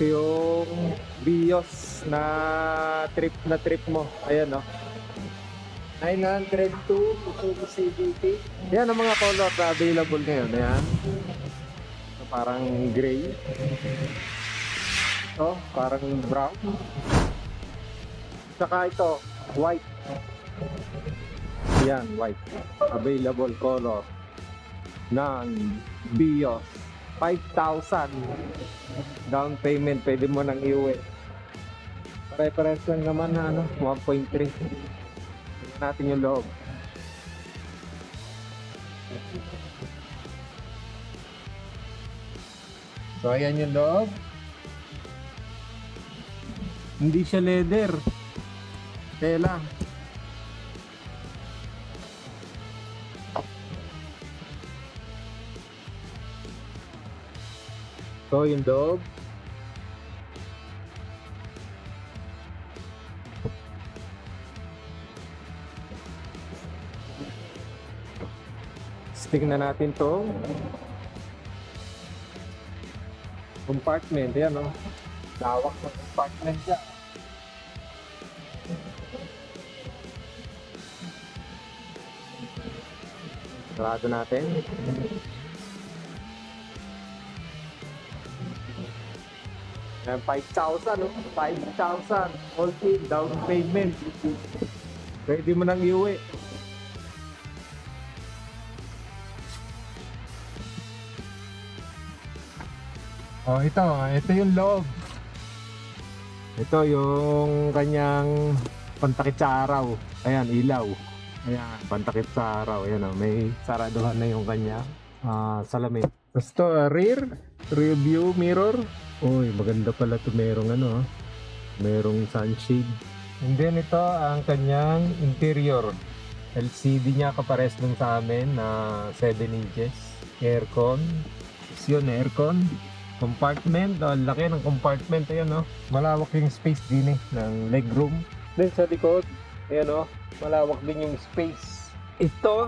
Ito yung Vios na trip mo. Ayan, no? 902 Isuzu CVT. Yan ang mga color na available ngayon. Ayan. So, parang gray. Ito, parang brown. Saka ito, white. Yan, white. Available color ng Vios. 5,000 down payment. Pwede mo nang iuwi. Pare-pares lang naman na 1.3. Tignan natin yung loob. So ayan yung loob. Hindi siya leather. Tela. So yung loob. Tingnan natin to compartment. Yan, no? Lawak ng compartment dyan. Sarado natin. Yan, 5,000, no? 5,000 all in down payment. Pwede mo nang iuwi. Oh, ito yung loob. Ito yung kanyang pantakip sa araw. Ayan, ilaw. Ayan, pantakip sa araw. Ayan, may saraduhan na yung kanya salamin. Tapos ito, rear view mirror. Uy, maganda pala ito. Merong merong sunshade. And then ito ang kanyang interior. LCD niya kapares dun sa amin na 7 inches. Aircon. Yun, aircon. Compartment, laki ng compartment. Ayan, no? Malawak yung space din ng legroom. Then sa likod, ayan, no? Malawak din yung space. Ito,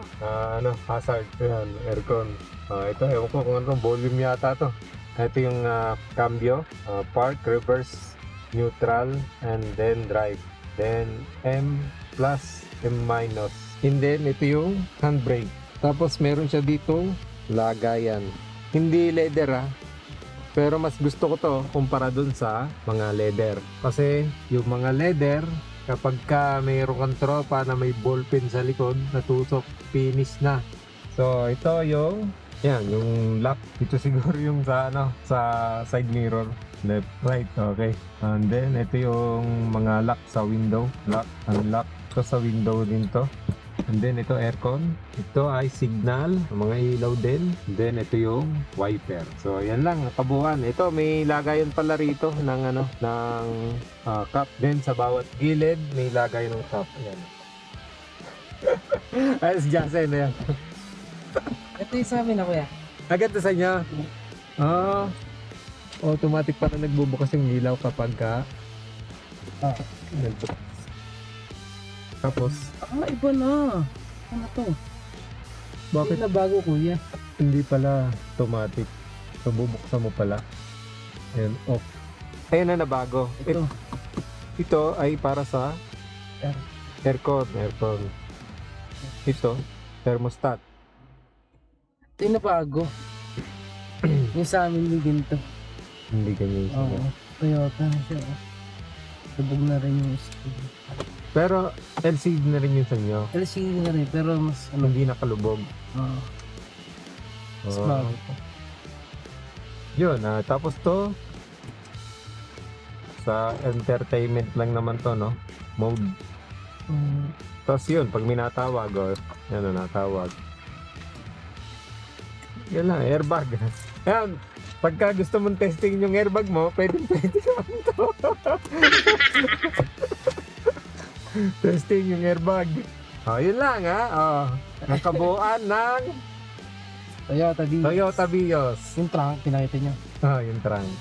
hazard. Ayan, aircon. Ito, ewan ko kung anong volume yata to. Ito yung cambio, park, reverse, neutral, and then drive. Then M plus, M minus. And then ito yung handbrake. Tapos meron siya dito lagayan. Hindi leather, pero mas gusto ko to kumpara dun sa mga leather. Kasi yung mga leather, kapag ka mayroon kang tropa na may ballpen sa likod, natusok, finish na. So ito yung lock. Ito siguro yung sa side mirror. Left, right, okay. And then ito yung mga lock sa window. Lock, unlock. Ito sa window din to. And then ito aircon. Ito ay signal, mga ilaw din. And then ito yung wiper. So yan lang kabuuan. Ito may lagayan pala rito ng cup. Then sa bawat gilid may lagay ng cup. Ayan. Ayos Jasen na yan. Ito yung sa amin na kuya. Agad na sa inyo? Automatic pala nagbubukas yung ilaw kapag tapos Iba na. Ano to? bakit Na bago kuya. hindi pala automatic? So bubuksan mo pala. Ayan, off. Ayan na nabago. Ito ay para sa aircon. Ito, thermostat. Ito yung nabago. Yung sa amin yung ginto. Hindi ganyan siya. Oo. Toyota na siya. Sabog na rin yung screen. Pero LCD na rin yun sa inyo. LCD na rin pero mas Hindi nakalubog. mas bago pa. Yun, tapos to sa entertainment lang naman to, no? Mode. Tapos yun, pag may natawag, yan na natawag. Yan lang, airbag. Yan, pagka gusto mong testing yung airbag mo, pwede naman to. Testing yung airbag. Yun lang, ang kabuuan ng Toyota Vios. Toyota Vios. Yung trunk, pinakita niya. Yung trunk.